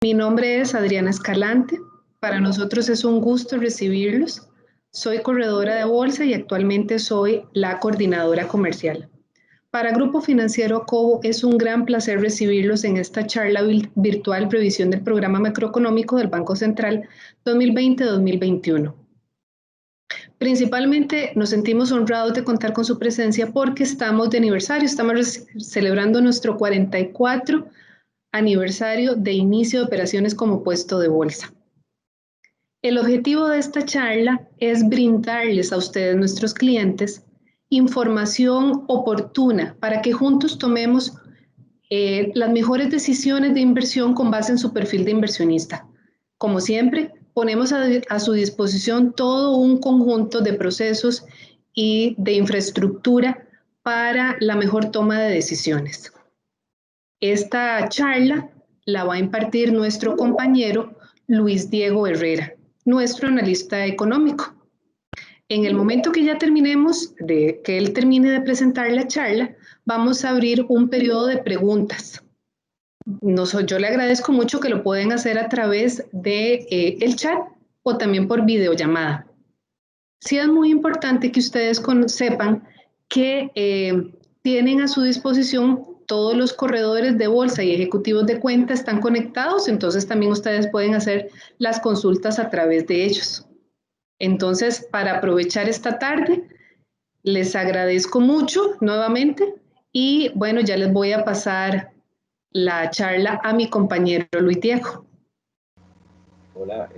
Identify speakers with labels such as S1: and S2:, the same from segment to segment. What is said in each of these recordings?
S1: Mi nombre es Adriana Escalante. Para nosotros es un gusto recibirlos. Soy corredora de bolsa y actualmente soy la coordinadora comercial. Para Grupo Financiero Cobo es un gran placer recibirlos en esta charla virtual Revisión del Programa Macroeconómico del Banco Central 2020-2021. Principalmente nos sentimos honrados de contar con su presencia porque estamos de aniversario, estamos celebrando nuestro 44 aniversario de inicio de operaciones como puesto de bolsa. El objetivo de esta charla es brindarles a ustedes, nuestros clientes, información oportuna para que juntos tomemos las mejores decisiones de inversión con base en su perfil de inversionista. Como siempre, ponemos a su disposición todo un conjunto de procesos y de infraestructura para la mejor toma de decisiones. Esta charla la va a impartir nuestro compañero Luis Diego Herrera, nuestro analista económico. En el momento que ya terminemos, que él termine de presentar la charla, vamos a abrir un periodo de preguntas. Yo le agradezco mucho que lo pueden hacer a través de el chat o también por videollamada. Sí es muy importante que ustedes sepan que tienen a su disposición todos los corredores de bolsa y ejecutivos de cuenta están conectados, entonces también ustedes pueden hacer las consultas a través de ellos. Entonces, para aprovechar esta tarde, les agradezco mucho nuevamente y bueno, ya les voy a pasar la charla a mi compañero Luis Diego.
S2: Hola,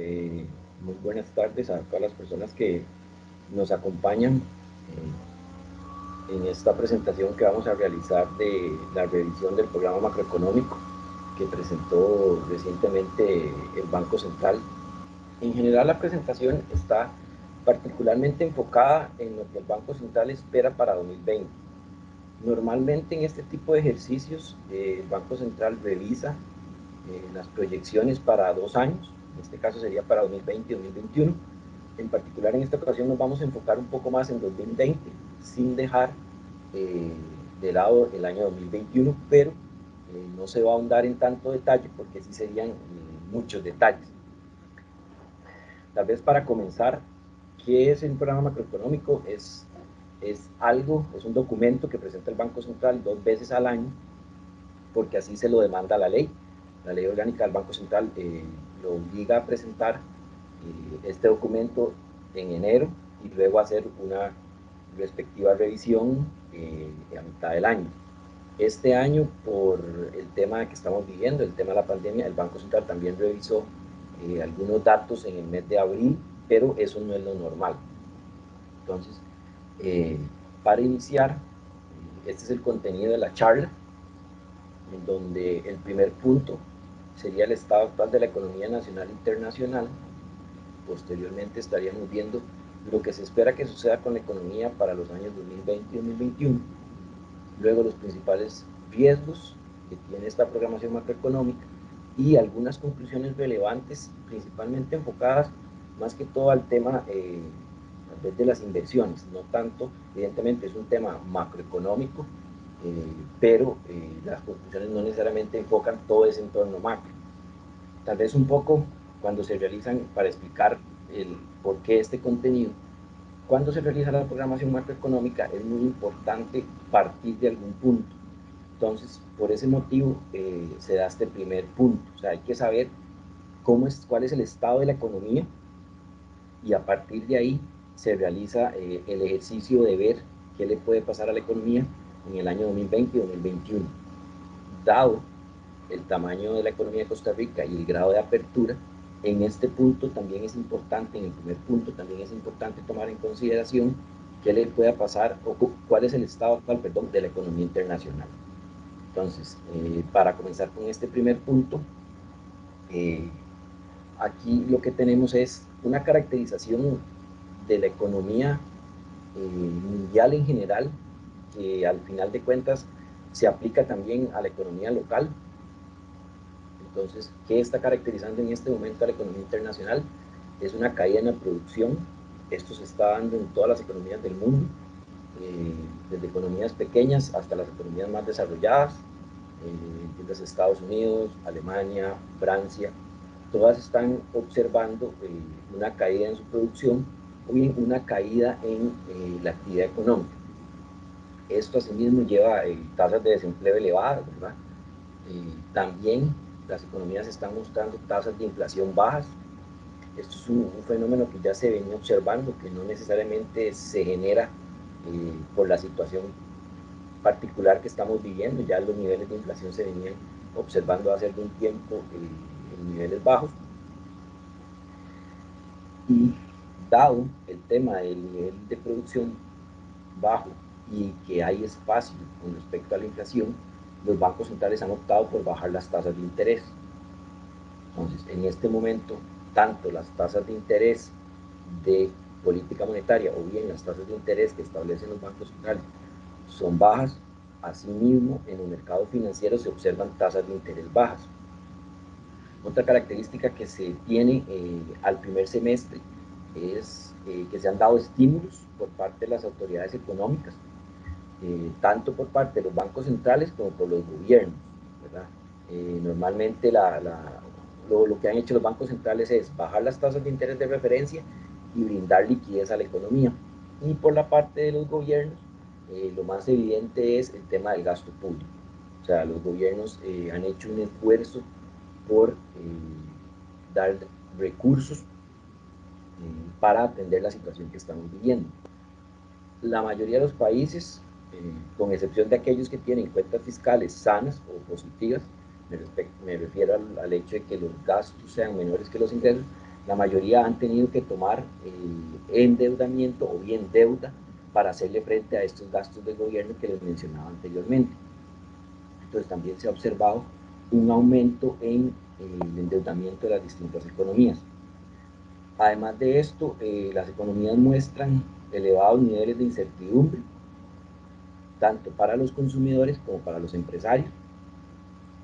S2: muy buenas tardes a todas las personas que nos acompañan en esta presentación que vamos a realizar de la revisión del programa macroeconómico que presentó recientemente el Banco Central. En general, la presentación está particularmente enfocada en lo que el Banco Central espera para 2020. Normalmente en este tipo de ejercicios el Banco Central revisa las proyecciones para 2 años, en este caso sería para 2020 y 2021. En particular en esta ocasión nos vamos a enfocar un poco más en 2020, sin dejar de lado el año 2021, pero no se va a ahondar en tanto detalle porque sí serían muchos detalles. Tal vez para comenzar, ¿qué es el programa macroeconómico? Es un documento que presenta el Banco Central 2 veces al año, porque así se lo demanda la ley. La ley orgánica del Banco Central lo obliga a presentar este documento en enero y luego hacer una respectiva revisión a mitad del año. Este año, por el tema que estamos viviendo, el tema de la pandemia, el Banco Central también revisó algunos datos en el mes de abril, pero eso no es lo normal. Entonces, para iniciar, este es el contenido de la charla, en donde el primer punto sería el estado actual de la economía nacional e internacional. Posteriormente estaríamos viendo lo que se espera que suceda con la economía para los años 2020 y 2021. Luego los principales riesgos que tiene esta programación macroeconómica y algunas conclusiones relevantes, principalmente enfocadas más que todo al tema de las inversiones. No tanto, evidentemente es un tema macroeconómico, pero las conclusiones no necesariamente enfocan todo ese entorno macro. Tal vez un poco cuando se realizan, para explicar el por qué este contenido, cuando se realiza la programación macroeconómica es muy importante partir de algún punto. Entonces, por ese motivo se da este primer punto. O sea, hay que saber cuál es el estado de la economía y a partir de ahí se realiza el ejercicio de ver qué le puede pasar a la economía en el año 2020 y 2021. Dado el tamaño de la economía de Costa Rica y el grado de apertura, en este punto también es importante, en el primer punto también es importante tomar en consideración qué le pueda pasar o cuál es el estado actual, de la economía internacional. Entonces, para comenzar con este primer punto, aquí lo que tenemos es una caracterización de la economía mundial en general, que al final de cuentas se aplica también a la economía local. Entonces, ¿qué está caracterizando en este momento a la economía internacional? Es una caída en la producción. Esto se está dando en todas las economías del mundo, desde economías pequeñas hasta las economías más desarrolladas. entiendas Estados Unidos, Alemania, Francia, todas están observando una caída en su producción o bien una caída en la actividad económica. Esto asimismo lleva tasas de desempleo elevadas, ¿verdad? También las economías están mostrando tasas de inflación bajas. Esto es un fenómeno que ya se venía observando, que no necesariamente se genera por la situación particular que estamos viviendo. Ya los niveles de inflación se venían observando hace algún tiempo en niveles bajos. Y dado el tema del nivel de producción bajo y que hay espacio con respecto a la inflación, los bancos centrales han optado por bajar las tasas de interés. Entonces, en este momento, tanto las tasas de interés de política monetaria o bien las tasas de interés que establecen los bancos centrales son bajas. Asimismo, en el mercado financiero se observan tasas de interés bajas. Otra característica que se tiene al primer semestre es que se han dado estímulos por parte de las autoridades económicas, tanto por parte de los bancos centrales como por los gobiernos, ¿verdad? Normalmente lo que han hecho los bancos centrales es bajar las tasas de interés de referencia y brindar liquidez a la economía. Y por la parte de los gobiernos, lo más evidente es el tema del gasto público. O sea, los gobiernos han hecho un esfuerzo por dar recursos para atender la situación que estamos viviendo. La mayoría de los países, con excepción de aquellos que tienen cuentas fiscales sanas o positivas, me refiero al hecho de que los gastos sean menores que los ingresos, la mayoría han tenido que tomar endeudamiento o bien deuda para hacerle frente a estos gastos del gobierno que les mencionaba anteriormente. Entonces también se ha observado un aumento en el endeudamiento de las distintas economías. Además de esto, las economías muestran elevados niveles de incertidumbre, tanto para los consumidores como para los empresarios,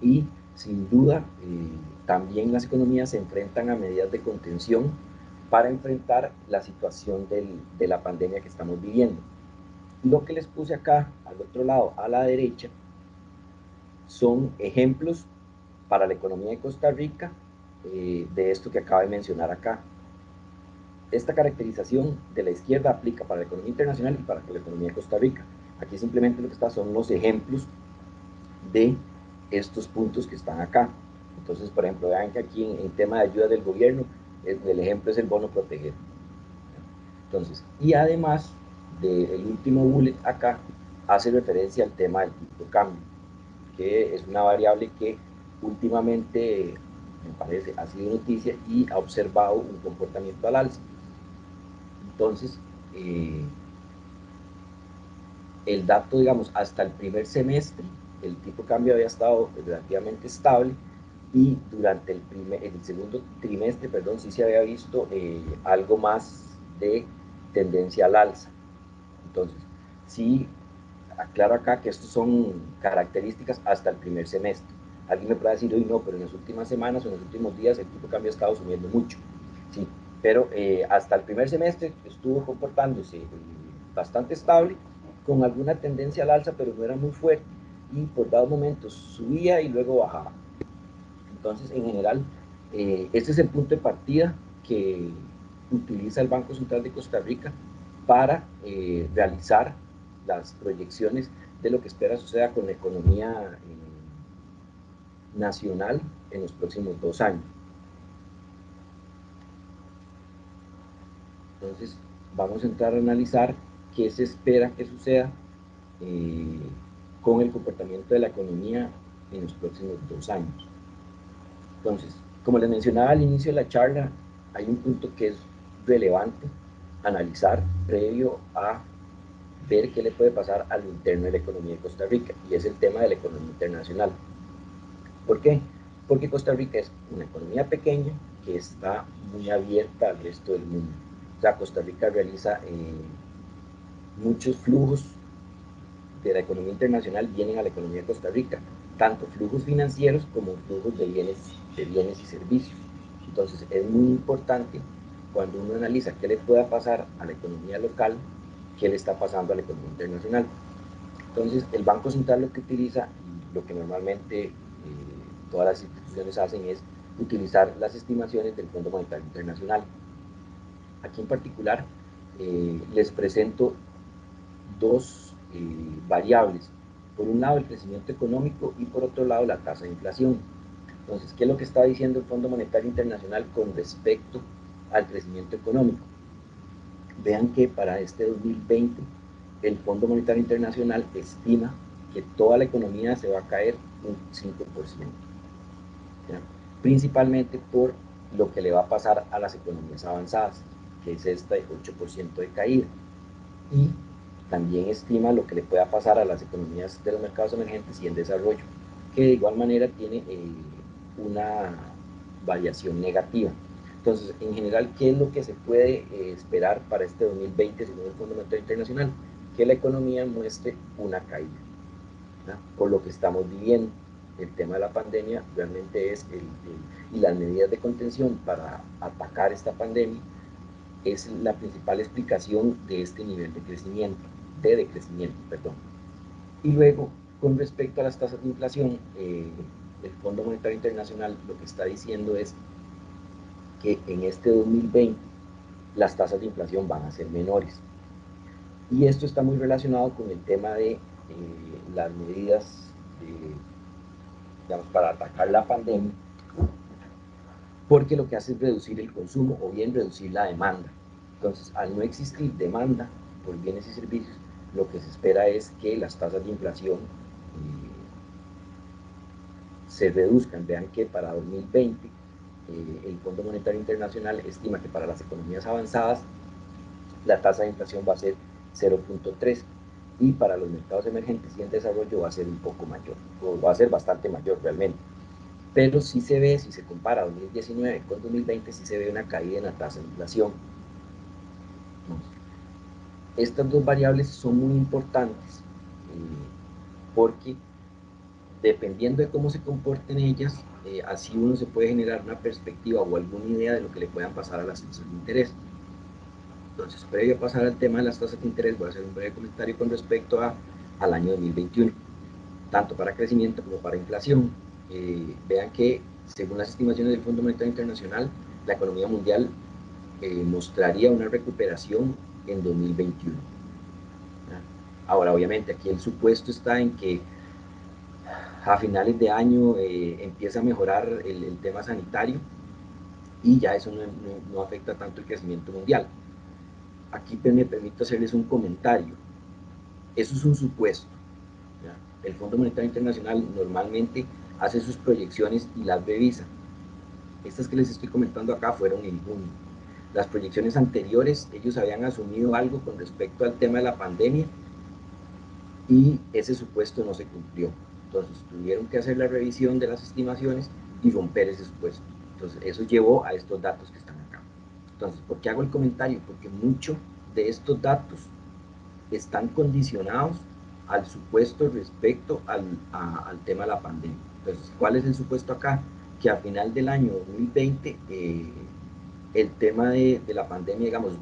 S2: y sin duda también las economías se enfrentan a medidas de contención para enfrentar la situación de la pandemia que estamos viviendo. Lo que les puse acá al otro lado, a la derecha, son ejemplos para la economía de Costa Rica de esto que acabo de mencionar acá. Esta caracterización de la izquierda aplica para la economía internacional y para la economía de Costa Rica. Aquí simplemente lo que está son los ejemplos de estos puntos que están acá. Entonces, por ejemplo, vean que aquí en tema de ayuda del gobierno, el ejemplo es el bono proteger. Entonces, y además del último bullet acá, hace referencia al tema del tipo de cambio, que es una variable que últimamente, me parece, ha sido noticia y ha observado un comportamiento al alza. Entonces, el dato, digamos, hasta el primer semestre, el tipo de cambio había estado relativamente estable y durante el segundo trimestre, perdón, sí se había visto algo más de tendencia al alza. Entonces, sí, aclaro acá que estos son características hasta el primer semestre. Alguien me puede decir, hoy no, pero en las últimas semanas o en los últimos días el tipo de cambio ha estado subiendo mucho. Sí, pero hasta el primer semestre estuvo comportándose bastante estable, con alguna tendencia al alza, pero no era muy fuerte, y por dados momentos subía y luego bajaba. Entonces, en general, este es el punto de partida que utiliza el Banco Central de Costa Rica para realizar las proyecciones de lo que espera suceda con la economía nacional en los próximos 2 años. Entonces, vamos a entrar a analizar qué se espera que suceda con el comportamiento de la economía en los próximos 2 años. Entonces, como les mencionaba al inicio de la charla, hay un punto que es relevante analizar previo a ver qué le puede pasar a lo interno de la economía de Costa Rica, y es el tema de la economía internacional. ¿Por qué? Porque Costa Rica es una economía pequeña que está muy abierta al resto del mundo. O sea, Costa Rica realiza muchos flujos de la economía internacional vienen a la economía de Costa Rica, tanto flujos financieros como flujos de bienes y servicios. Entonces es muy importante cuando uno analiza qué le pueda pasar a la economía local, qué le está pasando a la economía internacional. Entonces el Banco Central lo que utiliza, lo que normalmente todas las instituciones hacen es utilizar las estimaciones del Fondo Monetario Internacional. Aquí en particular les presento dos variables. Por un lado el crecimiento económico y por otro lado la tasa de inflación. Entonces, ¿qué es lo que está diciendo el Fondo Monetario Internacional con respecto al crecimiento económico? Vean que para este 2020 el Fondo Monetario Internacional estima que toda la economía se va a caer un 5%, ¿ya? Principalmente por lo que le va a pasar a las economías avanzadas, que es este 8% de caída, y también estima lo que le pueda pasar a las economías de los mercados emergentes y en desarrollo, que de igual manera tiene una variación negativa. Entonces, en general, ¿qué es lo que se puede esperar para este 2020 según el Fondo Monetario Internacional? Que la economía muestre una caída, ¿no? Por lo que estamos viviendo. El tema de la pandemia realmente es, y las medidas de contención para atacar esta pandemia, es la principal explicación de este nivel de crecimiento, de decrecimiento, perdón. Y luego, con respecto a las tasas de inflación, el Fondo Monetario Internacional lo que está diciendo es que en este 2020 las tasas de inflación van a ser menores. Y esto está muy relacionado con el tema de las medidas digamos, para atacar la pandemia, porque lo que hace es reducir el consumo o bien reducir la demanda. Entonces, al no existir demanda por bienes y servicios, lo que se espera es que las tasas de inflación se reduzcan. Vean que para 2020 el Fondo Monetario Internacional estima que para las economías avanzadas la tasa de inflación va a ser 0.3 y para los mercados emergentes y en desarrollo va a ser un poco mayor, o va a ser bastante mayor realmente. Pero sí se ve, si se compara 2019 con 2020, sí se ve una caída en la tasa de inflación. Estas dos variables son muy importantes porque dependiendo de cómo se comporten ellas, así uno se puede generar una perspectiva o alguna idea de lo que le puedan pasar a las tasas de interés. Entonces, previo a pasar al tema de las tasas de interés, voy a hacer un breve comentario con respecto al año 2021, tanto para crecimiento como para inflación. Vean que, según las estimaciones del Fondo Monetario Internacional, la economía mundial mostraría una recuperación en 2021. Ahora, obviamente, aquí el supuesto está en que a finales de año empieza a mejorar el tema sanitario y ya eso no afecta tanto el crecimiento mundial. Aquí me permito hacerles un comentario. Eso es un supuesto, ¿ya? El Fondo Monetario Internacional normalmente hace sus proyecciones y las revisa. Estas que les estoy comentando acá fueron en junio. Las proyecciones anteriores, ellos habían asumido algo con respecto al tema de la pandemia y ese supuesto no se cumplió. Entonces tuvieron que hacer la revisión de las estimaciones y romper ese supuesto. Entonces eso llevó a estos datos que están acá. Entonces, ¿por qué hago el comentario? Porque muchos de estos datos están condicionados al supuesto respecto al tema de la pandemia. Entonces, ¿cuál es el supuesto acá? Que a final del año 2020 el tema de la pandemia, digamos,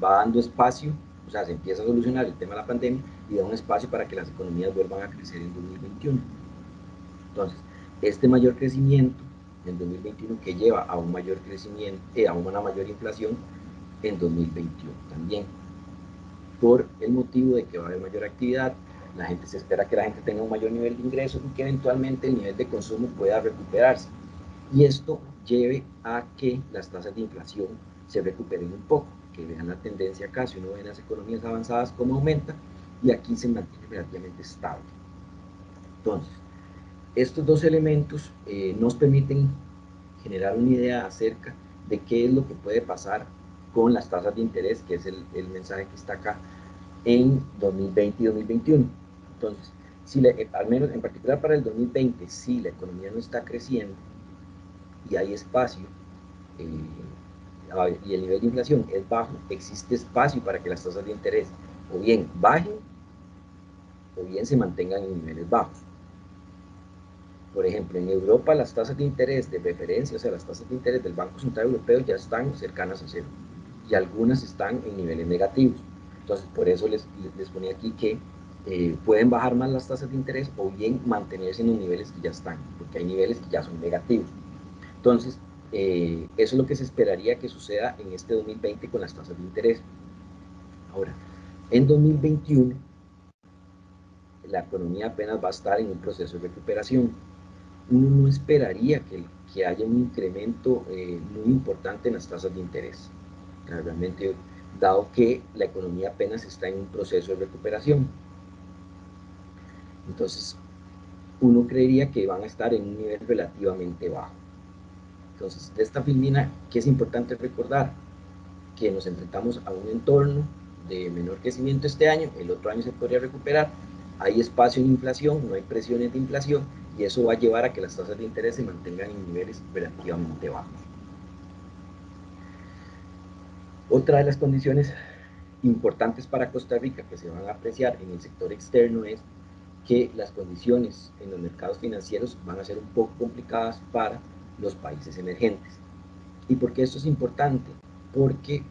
S2: va dando espacio, o sea, se empieza a solucionar el tema de la pandemia y da un espacio para que las economías vuelvan a crecer en 2021. Entonces, este mayor crecimiento en 2021 que lleva a un mayor crecimiento, a una mayor inflación en 2021 también, por el motivo de que va a haber mayor actividad, la gente se espera que la gente tenga un mayor nivel de ingreso y que eventualmente el nivel de consumo pueda recuperarse. Y esto lleve a que las tasas de inflación se recuperen un poco, que vean la tendencia acá, si uno ve en las economías avanzadas cómo aumenta, y aquí se mantiene relativamente estable. Entonces, estos dos elementos nos permiten generar una idea acerca de qué es lo que puede pasar con las tasas de interés, que es el mensaje que está acá, en 2020 y 2021. Entonces, si al menos en particular para el 2020, si la economía no está creciendo y hay espacio y el nivel de inflación es bajo, existe espacio para que las tasas de interés o bien bajen o bien se mantengan en niveles bajos. Por ejemplo, en Europa las tasas de interés de referencia, o sea, las tasas de interés del Banco Central Europeo ya están cercanas a cero y algunas están en niveles negativos. Entonces, por eso les ponía aquí que pueden bajar más las tasas de interés o bien mantenerse en los niveles que ya están, porque hay niveles que ya son negativos. Entonces, eso es lo que se esperaría que suceda en este 2020 con las tasas de interés. Ahora, en 2021, la economía apenas va a estar en un proceso de recuperación. Uno no esperaría que haya un incremento muy importante en las tasas de interés. Realmente, dado que la economía apenas está en un proceso de recuperación. Entonces, uno creería que van a estar en un nivel relativamente bajo. Entonces, de esta filmina, ¿qué es importante recordar? Que nos enfrentamos a un entorno de menor crecimiento este año, el otro año se podría recuperar, hay espacio en inflación, no hay presiones de inflación, y eso va a llevar a que las tasas de interés se mantengan en niveles relativamente bajos. Otra de las condiciones importantes para Costa Rica que se van a apreciar en el sector externo es que las condiciones en los mercados financieros van a ser un poco complicadas para los países emergentes. ¿Y por qué esto es importante? Porque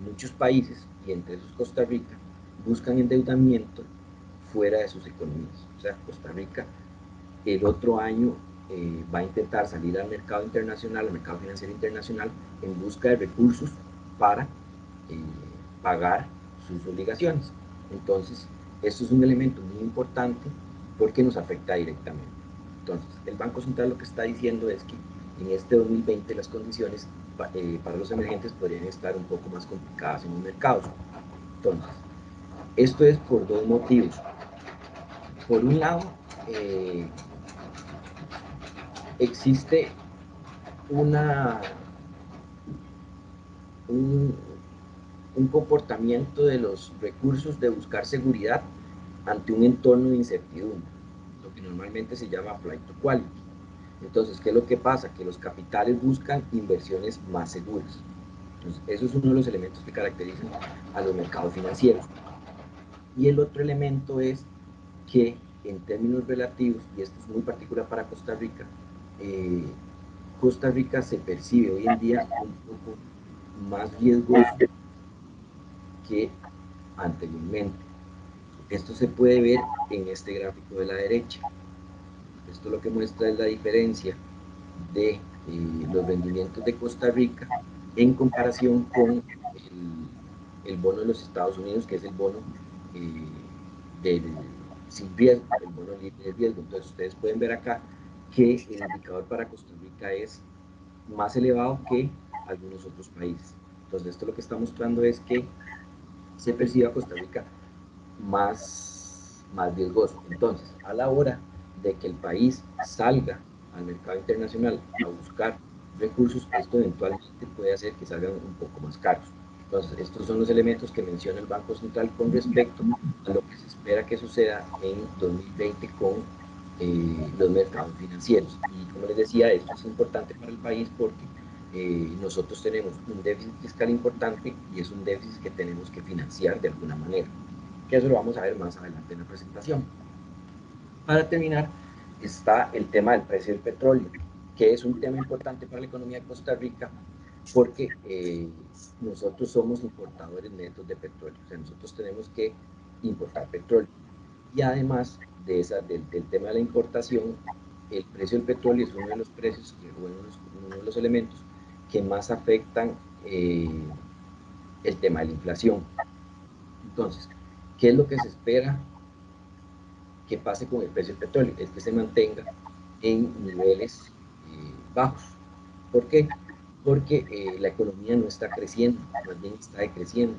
S2: muchos países, y entre esos Costa Rica, buscan endeudamiento fuera de sus economías. O sea, Costa Rica el otro año va a intentar salir al mercado internacional, al mercado financiero internacional, en busca de recursos para pagar sus obligaciones. Entonces, esto es un elemento muy importante porque nos afecta directamente. Entonces, el Banco Central lo que está diciendo es que en este 2020 las condiciones para los emergentes podrían estar un poco más complicadas en los mercados. Entonces, esto es por dos motivos. Por un lado, existe una, un, un comportamiento de los recursos de buscar seguridad ante un entorno de incertidumbre, lo que normalmente se llama flight to quality. Entonces, ¿qué es lo que pasa? Que los capitales buscan inversiones más seguras. Entonces, eso es uno de los elementos que caracterizan a los mercados financieros. Y el otro elemento es que en términos relativos, y esto es muy particular para Costa Rica, Costa Rica se percibe hoy en día un poco más riesgoso que anteriormente. Esto se puede ver en este gráfico de la derecha. Esto lo que muestra es la diferencia de los rendimientos de Costa Rica en comparación con el bono de los Estados Unidos, que es el bono eh, del, sin riesgo, el bono libre de riesgo. Entonces ustedes pueden ver acá que el indicador para Costa Rica es más elevado que algunos otros países. Entonces esto lo que está mostrando es que se percibe a Costa Rica más riesgoso. Entonces, a la hora de que el país salga al mercado internacional a buscar recursos, esto eventualmente puede hacer que salgan un poco más caros. Entonces, estos son los elementos que menciona el Banco Central con respecto a lo que se espera que suceda en 2020 con los mercados financieros. Y como les decía, esto es importante para el país porque nosotros tenemos un déficit fiscal importante y es un déficit que tenemos que financiar de alguna manera, que eso lo vamos a ver más adelante en la presentación. Para terminar, está el tema del precio del petróleo, que es un tema importante para la economía de Costa Rica porque nosotros somos importadores netos de petróleo, o sea, nosotros tenemos que importar petróleo. Y además del tema de la importación, el precio del petróleo es uno de los precios, bueno, uno de los elementos que más afectan el tema de la inflación. Entonces, ¿qué es lo que se espera que pase con el precio del petróleo? Es que se mantenga en niveles bajos. ¿Por qué? Porque la economía no está creciendo, más bien está decreciendo.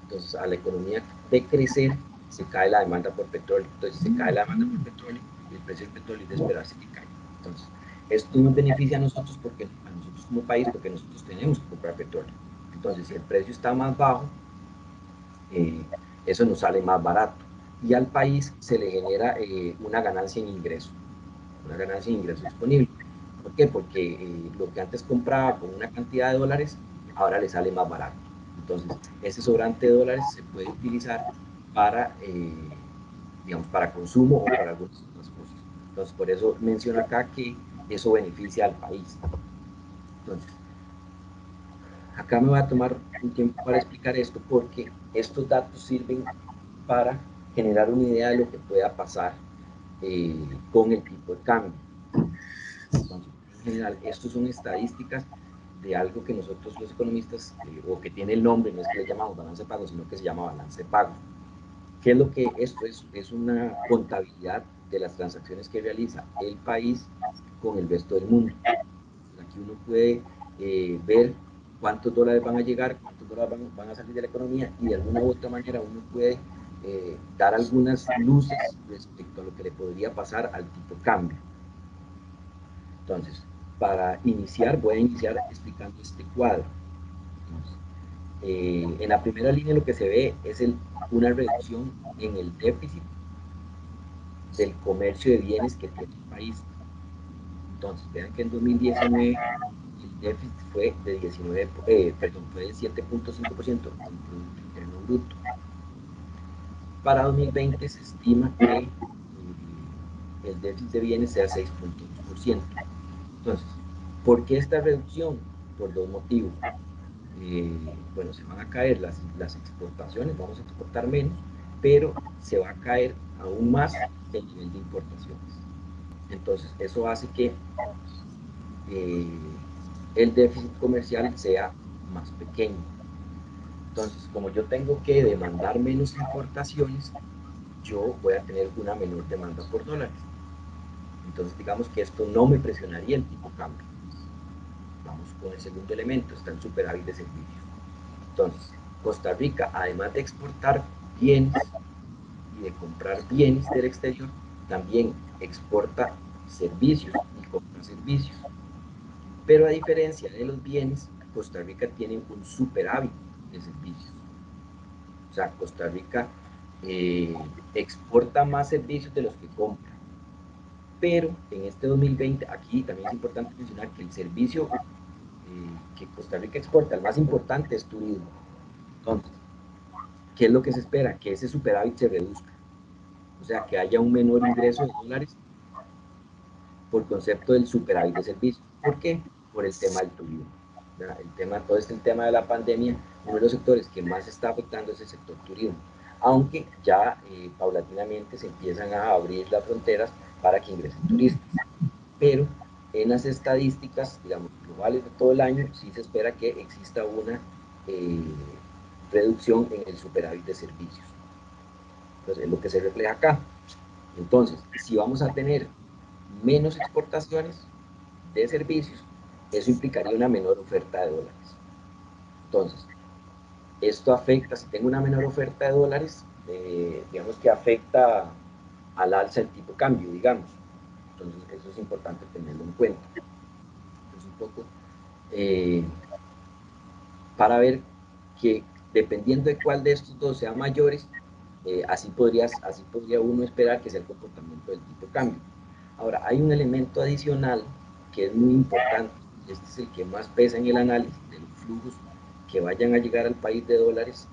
S2: Entonces, a la economía decrecer, se cae la demanda por petróleo. Entonces, si se cae la demanda por petróleo, el precio del petróleo es de esperarse que caiga. Entonces, esto nos beneficia a nosotros, a nosotros como país, porque nosotros tenemos que comprar petróleo. Entonces, si el precio está más bajo, eso nos sale más barato. Y al país se le genera una ganancia en ingreso disponible. ¿Por qué? Porque lo que antes compraba con una cantidad de dólares, ahora le sale más barato. Entonces, ese sobrante de dólares se puede utilizar para, digamos, para consumo o para algunas otras cosas. Entonces, por eso menciono acá que eso beneficia al país. Entonces, Acá me va a tomar un tiempo para explicar esto porque estos datos sirven para generar una idea de lo que pueda pasar con el tipo de cambio. Entonces, en general, estos son estadísticas de algo que nosotros los economistas, o que tiene el nombre, no es que le llamamos balance de pago, sino que se llama balance de pago. ¿Qué es lo que esto es? Es una contabilidad de las transacciones que realiza el país con el resto del mundo. Aquí uno puede ver cuántos dólares van a llegar, cuántos dólares van a salir de la economía, y de alguna u otra manera uno puede dar algunas luces respecto a lo que le podría pasar al tipo de cambio. Entonces, para iniciar, voy a iniciar explicando este cuadro. Entonces, en la primera línea lo que se ve es una reducción en el déficit del comercio de bienes que tiene el país. Entonces, vean que en 2019 el déficit fue de 7.5% del Producto Interno Bruto. Para 2020 se estima que el déficit de bienes sea 6.2%. Entonces, ¿por qué esta reducción? Por dos motivos. Bueno, se van a caer las exportaciones, vamos a exportar menos, pero se va a caer aún más el nivel de importaciones. Entonces, eso hace que el déficit comercial sea más pequeño. Entonces, como yo tengo que demandar menos importaciones, yo voy a tener una menor demanda por dólares. Entonces, digamos que esto no me presionaría el tipo de cambio. Vamos con el segundo elemento, está el superávit de servicios. Entonces, Costa Rica, además de exportar bienes y de comprar bienes del exterior, también exporta servicios y compra servicios. Pero a diferencia de los bienes, Costa Rica tiene un superávit de servicios. O sea, Costa Rica exporta más servicios de los que compra. Pero en este 2020, aquí también es importante mencionar que el servicio que Costa Rica exporta, el más importante es turismo. Entonces, ¿qué es lo que se espera? Que ese superávit se reduzca. O sea, que haya un menor ingreso de dólares por concepto del superávit de servicios. ¿Por qué? Por el tema del turismo. Todo este tema de la pandemia, uno de los sectores que más está afectando es el sector turismo. Aunque ya paulatinamente se empiezan a abrir las fronteras para que ingresen turistas. Pero en las estadísticas, digamos, globales de todo el año, sí se espera que exista una reducción en el superávit de servicios. Entonces, es lo que se refleja acá. Entonces, si vamos a tener menos exportaciones de servicios, eso implicaría una menor oferta de dólares. Entonces, esto afecta, si tengo una menor oferta de dólares, digamos que afecta al alza el tipo de cambio, digamos. Entonces, eso es importante tenerlo en cuenta. Entonces, un poco para ver que dependiendo de cuál de estos dos sean mayores, así podría uno esperar que sea el comportamiento del tipo de cambio. Ahora, hay un elemento adicional que es muy importante, y este es el que más pesa en el análisis de los flujos que vayan a llegar al país de dólares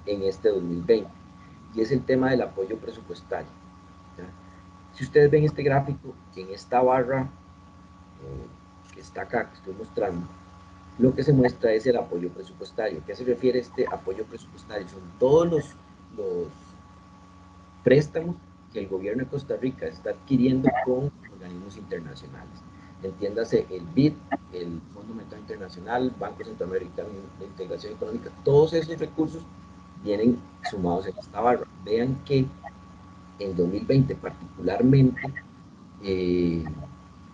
S2: en este 2020, y es el tema del apoyo presupuestario. ¿Ya? Si ustedes ven este gráfico, en esta barra que está acá, que estoy mostrando, lo que se muestra es el apoyo presupuestario. ¿Qué se refiere a este apoyo presupuestario? Son todos los préstamos que el gobierno de Costa Rica está adquiriendo con organismos internacionales. Entiéndase el BID, el Fondo Monetario Internacional, Banco Centroamericano de Integración Económica, todos esos recursos vienen sumados en esta barra. Vean que en 2020 particularmente,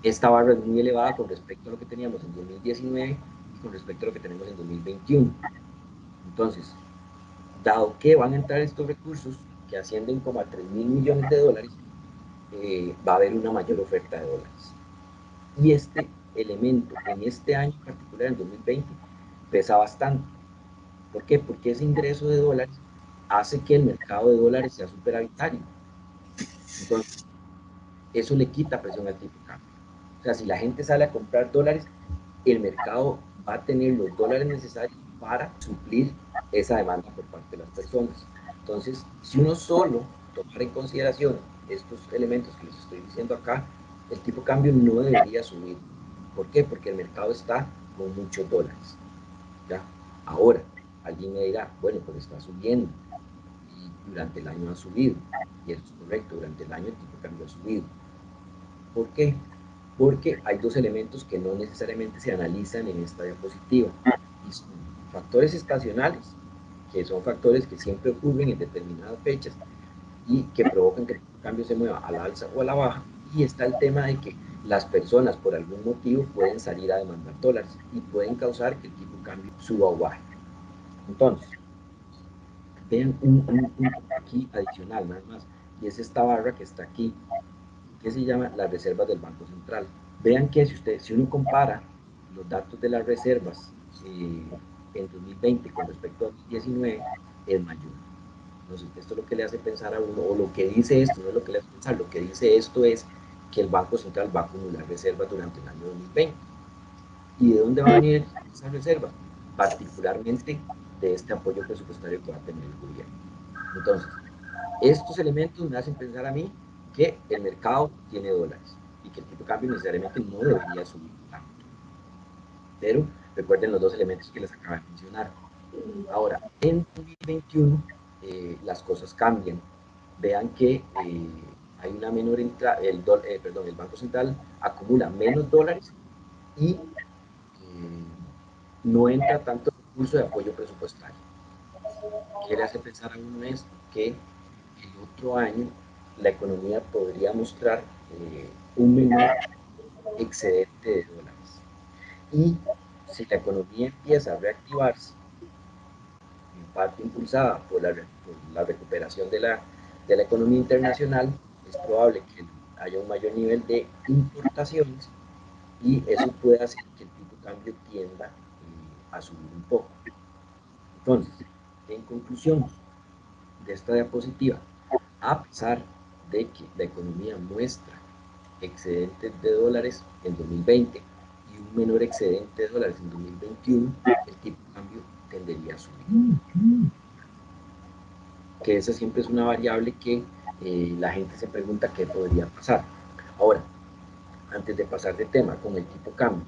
S2: esta barra es muy elevada con respecto a lo que teníamos en 2019 y con respecto a lo que tenemos en 2021. Entonces, dado que van a entrar estos recursos que ascienden como a 3.000 millones de dólares, va a haber una mayor oferta de dólares. Y este elemento en este año en particular, en 2020, pesa bastante. ¿Por qué? Porque ese ingreso de dólares hace que el mercado de dólares sea superavitario. Entonces, eso le quita presión al tipo de cambio. O sea, si la gente sale a comprar dólares, el mercado va a tener los dólares necesarios para suplir esa demanda por parte de las personas. Entonces, si uno solo tomara en consideración estos elementos que les estoy diciendo acá, el tipo de cambio no debería subir. ¿Por qué? Porque el mercado está con muchos dólares. ¿ya? Ahora, alguien me dirá, bueno, pero está subiendo y durante el año ha subido, y eso es correcto, durante el año el tipo de cambio ha subido. ¿Por qué? Porque hay dos elementos que no necesariamente se analizan en esta diapositiva, y son factores estacionales, que son factores que siempre ocurren en determinadas fechas y que provocan que el cambio se mueva a la alza o a la baja, y está el tema de que las personas por algún motivo pueden salir a demandar dólares y pueden causar que el tipo de cambio suba o baje. Entonces, vean un aquí adicional nada más, y es esta barra que está aquí, que se llama las reservas del Banco Central. Vean que si uno compara los datos de las reservas en 2020 con respecto a 2019, es mayor. Entonces, esto es lo que le hace pensar a uno, o lo que dice esto, no es lo que le hace pensar, lo que dice esto es que el Banco Central va a acumular reservas durante el año 2020. ¿Y de dónde va a venir esas reservas? Particularmente de este apoyo presupuestario que va a tener el gobierno. Entonces, estos elementos me hacen pensar a mí que el mercado tiene dólares y que el tipo de cambio necesariamente no debería subir tanto. Pero recuerden los dos elementos que les acabo de mencionar. Ahora, en 2021 las cosas cambian. Vean que hay una menor entrada, el Banco Central acumula menos dólares y no entra tanto recurso de apoyo presupuestario. ¿Qué le hace pensar a uno esto? Que el otro año la economía podría mostrar un menor excedente de dólares. Y si la economía empieza a reactivarse, en parte impulsada por la recuperación de la economía internacional, es probable que haya un mayor nivel de importaciones y eso puede hacer que el tipo de cambio tienda a subir un poco. Entonces, en conclusión de esta diapositiva, a pesar de que la economía muestra excedentes de dólares en 2020 y un menor excedente de dólares en 2021, el tipo de cambio tendería a subir. Que esa siempre es una variable que la gente se pregunta qué podría pasar. Ahora, antes de pasar de tema con el tipo de cambio,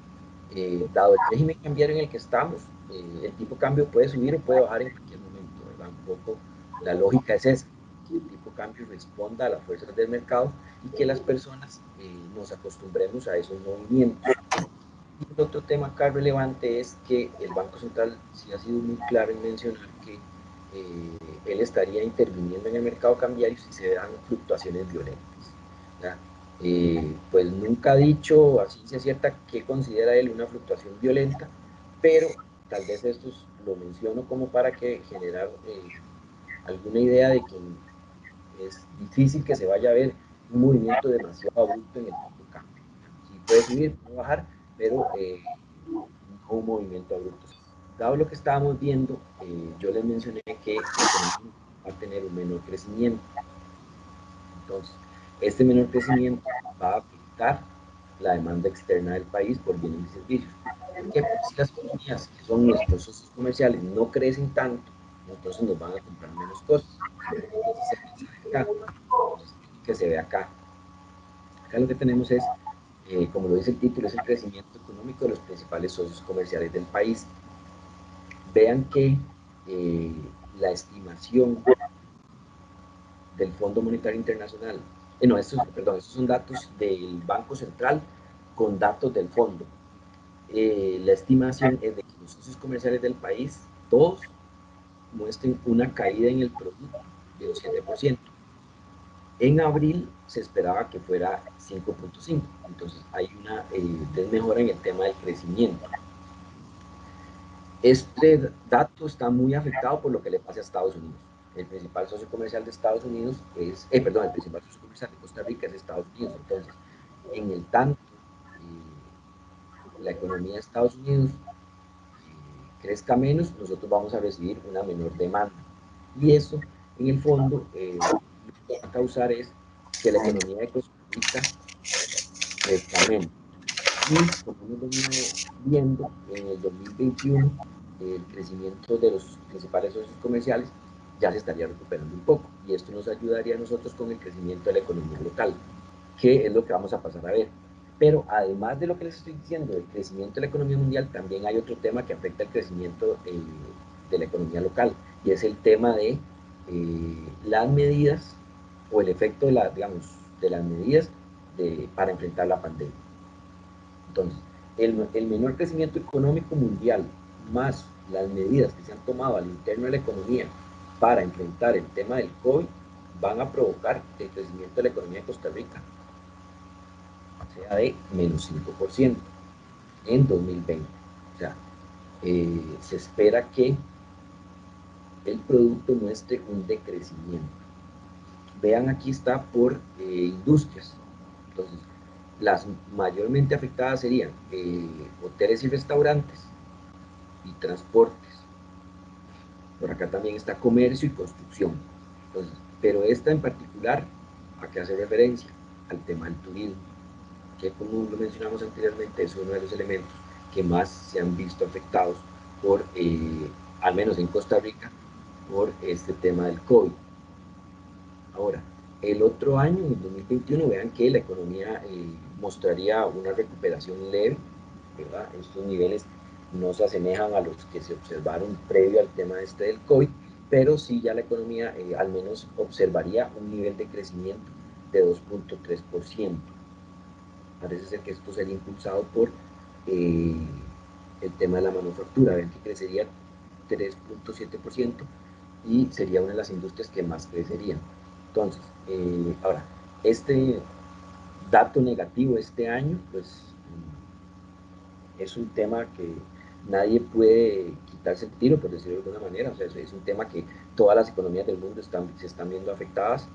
S2: dado el régimen cambiario en el que estamos, el tipo de cambio puede subir o puede bajar en cualquier momento, ¿verdad? Un poco la lógica es esa, que el tipo de cambio responda a las fuerzas del mercado y que las personas nos acostumbremos a esos movimientos. Y el otro tema acá relevante es que el Banco Central sí ha sido muy claro en mencionar que él estaría interviniendo en el mercado cambiario si se dan fluctuaciones violentas. Pues nunca ha dicho a ciencia cierta qué considera él una fluctuación violenta, pero tal vez esto lo menciono como para que generar alguna idea de que es difícil que se vaya a ver un movimiento demasiado abrupto en el tipo de cambio. Sí puede subir, puede bajar, pero no un movimiento abrupto. Dado lo que estábamos viendo, yo les mencioné que la economía va a tener un menor crecimiento. Entonces, este menor crecimiento va a afectar la demanda externa del país por bienes y servicios. Porque si las economías, que son nuestros socios comerciales, no crecen tanto, entonces nos van a comprar menos cosas. Simplemente acá, que se ve acá. Acá lo que tenemos es, como lo dice el título, es el crecimiento económico de los principales socios comerciales del país. Vean que eh, la estimación del Fondo Monetario Internacional, no, estos son datos del Banco Central con datos del fondo. La estimación es de que los socios comerciales del país, todos muestren una caída en el producto de un 7%. En abril se esperaba que fuera 5.5%, entonces hay una desmejora en el tema del crecimiento. Este dato está muy afectado por lo que le pasa a Estados Unidos. El principal socio comercial de Estados Unidos es, el principal socio comercial de Costa Rica es Estados Unidos. Entonces, en el tanto, la economía de Estados Unidos crezca menos, nosotros vamos a recibir una menor demanda. Y eso, en el fondo, lo que va a causar es que la economía de Costa Rica crezca menos. Y como hemos venido viendo en el 2021, el crecimiento de los principales socios comerciales ya se estaría recuperando un poco. Y esto nos ayudaría a nosotros con el crecimiento de la economía local, que es lo que vamos a pasar a ver. Pero además de lo que les estoy diciendo, del crecimiento de la economía mundial, también hay otro tema que afecta el crecimiento de la economía local, y es el tema de las medidas o el efecto de, digamos, de las medidas para enfrentar la pandemia. Entonces, el menor crecimiento económico mundial más las medidas que se han tomado al interno de la economía para enfrentar el tema del COVID van a provocar el crecimiento de la economía de Costa Rica sea de menos 5% en 2020. O sea, se espera que el producto muestre un decrecimiento. Vean, aquí está por industrias. Entonces, las mayormente afectadas serían hoteles y restaurantes y transportes. Por acá también está comercio y construcción. Entonces, pero esta en particular, ¿a qué hace referencia? Al tema del turismo, que como lo mencionamos anteriormente, es uno de los elementos que más se han visto afectados por, al menos en Costa Rica, por este tema del COVID. Ahora, el otro año, en 2021, vean que la economía mostraría una recuperación leve, ¿verdad? Estos niveles no se asemejan a los que se observaron previo al tema este del COVID, pero sí ya la economía al menos observaría un nivel de crecimiento de 2.3%. Parece ser que esto sería impulsado por el tema de la manufactura, ven que crecería 3.7% y sería una de las industrias que más crecerían. Entonces, ahora, este dato negativo este año, pues es un tema que nadie puede quitarse el tiro, por decirlo de alguna manera. O sea, es un tema que todas las economías del mundo se están viendo afectadas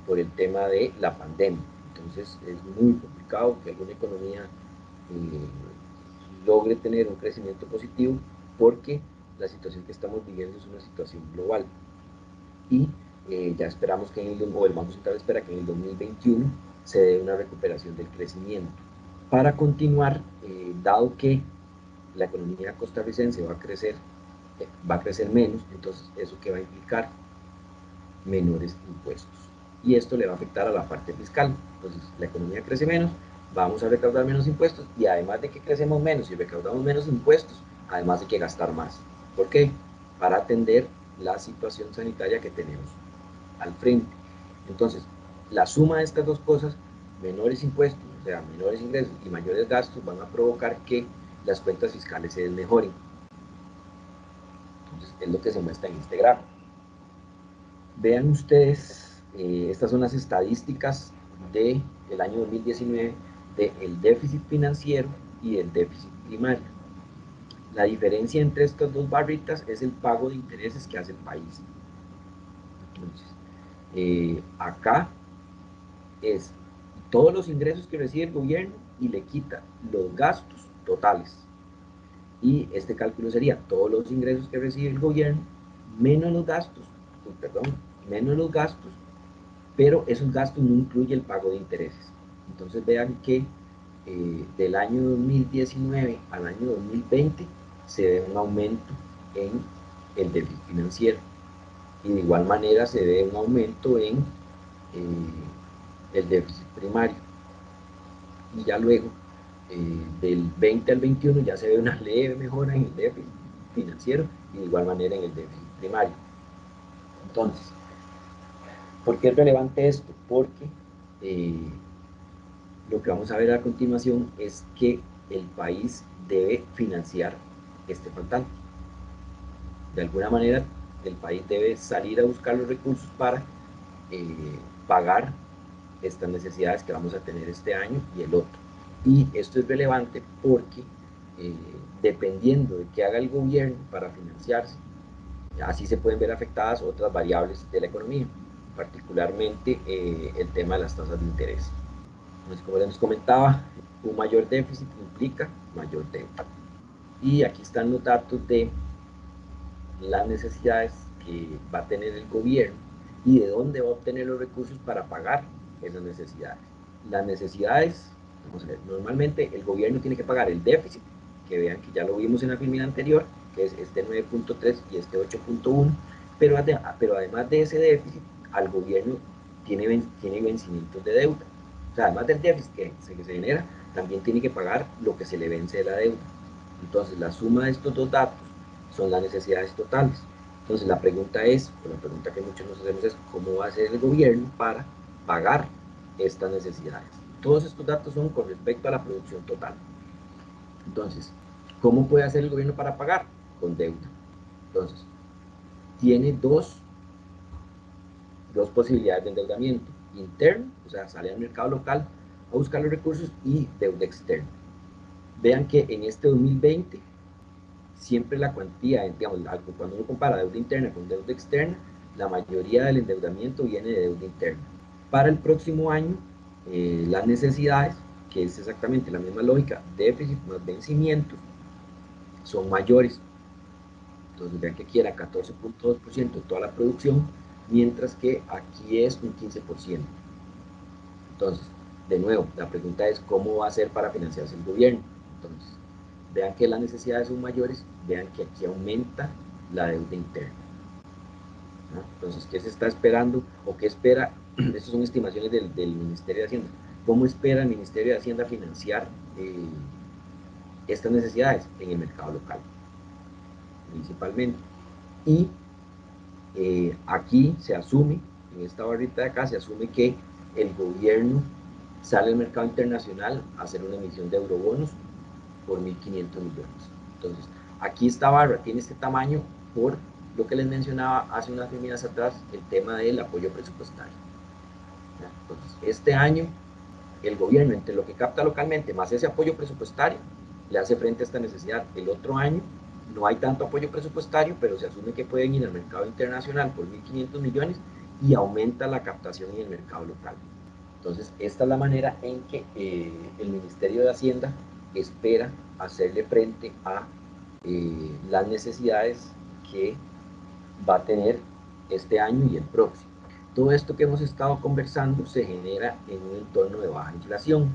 S2: por el tema de la pandemia. Entonces, es muy complicado que alguna economía logre tener un crecimiento positivo, porque la situación que estamos viviendo es una situación global. Y ya esperamos que o el Banco Central espera que en el 2021 se dé una recuperación del crecimiento. Para continuar, dado que la economía costarricense va a crecer menos, entonces eso que va a implicar menores impuestos. Y esto le va a afectar a la parte fiscal. Entonces, la economía crece menos, vamos a recaudar menos impuestos, y además de que crecemos menos y recaudamos menos impuestos, además hay que gastar más. ¿Por qué? Para atender la situación sanitaria que tenemos al frente. Entonces, la suma de estas dos cosas, menores impuestos, o sea, menores ingresos y mayores gastos, van a provocar que las cuentas fiscales se desmejoren. Entonces, es lo que se muestra en este gráfico. Vean ustedes, estas son las estadísticas del año 2019 del déficit financiero y el déficit primario. La diferencia entre estas dos barritas es el pago de intereses que hace el país. Entonces, acá es todos los ingresos que recibe el gobierno y le quita los gastos totales. Y este cálculo sería todos los ingresos que recibe el gobierno menos los gastos, menos los gastos, pero esos gastos no incluyen el pago de intereses. Entonces vean que del año 2019 al año 2020 se ve un aumento en el déficit financiero, y de igual manera se ve un aumento en el déficit primario. Y ya luego, del 20 al 21, ya se ve una leve mejora en el déficit financiero y de igual manera en el déficit primario. Entonces, ¿por qué es relevante esto? Porque lo que vamos a ver a continuación es que el país debe financiar este faltante. De alguna manera, el país debe salir a buscar los recursos para pagar estas necesidades que vamos a tener este año y el otro. Y esto es relevante porque dependiendo de qué haga el gobierno para financiarse, así se pueden ver afectadas otras variables de la economía, particularmente el tema de las tasas de interés. Entonces, como les comentaba, un mayor déficit implica mayor deuda. Y aquí están los datos de las necesidades que va a tener el gobierno y de dónde va a obtener los recursos para pagar esas necesidades. Las necesidades, vamos a ver, normalmente el gobierno tiene que pagar el déficit, que vean que ya lo vimos en la filmina anterior, que es este 9.3 y este 8.1, pero además de ese déficit, al gobierno tiene vencimientos de deuda. O sea, además del déficit que se genera, también tiene que pagar lo que se le vence de la deuda. Entonces, la suma de estos dos datos son las necesidades totales. Entonces, la pregunta es, o la pregunta que muchos nos hacemos es, ¿cómo va a hacer el gobierno para pagar estas necesidades? Todos estos datos son con respecto a la producción total. Entonces, ¿cómo puede hacer el gobierno para pagar? Con deuda. Entonces, tiene dos posibilidades de endeudamiento: interno, o sea, sale al mercado local a buscar los recursos, y deuda externa. Vean que en este 2020 siempre la cuantía, digamos, cuando uno compara deuda interna con deuda externa, la mayoría del endeudamiento viene de deuda interna. Para el próximo año, las necesidades, que es exactamente la misma lógica, déficit más vencimientos, son mayores. Entonces vean que aquí era 14.2% de toda la producción, mientras que aquí es un 15%. Entonces, de nuevo, la pregunta es, ¿cómo va a ser para financiarse el gobierno? Entonces, vean que las necesidades son mayores, vean que aquí aumenta la deuda interna, ¿no? Entonces, ¿qué se está esperando o qué espera? Estas son estimaciones del Ministerio de Hacienda. ¿Cómo espera el Ministerio de Hacienda financiar estas necesidades? En el mercado local, principalmente. Y aquí se asume, en esta barrita de acá, se asume que el gobierno sale al mercado internacional a hacer una emisión de eurobonos por 1.500 millones. Entonces, aquí esta barra tiene este tamaño por lo que les mencionaba hace unas semanas atrás, el tema del apoyo presupuestario. Entonces, este año, el gobierno, entre lo que capta localmente más ese apoyo presupuestario, le hace frente a esta necesidad. El otro año no hay tanto apoyo presupuestario, pero se asume que pueden ir al mercado internacional por 1.500 millones y aumenta la captación en el mercado local. Entonces, esta es la manera en que el Ministerio de Hacienda espera hacerle frente a las necesidades que va a tener este año y el próximo. Todo esto que hemos estado conversando se genera en un entorno de baja inflación,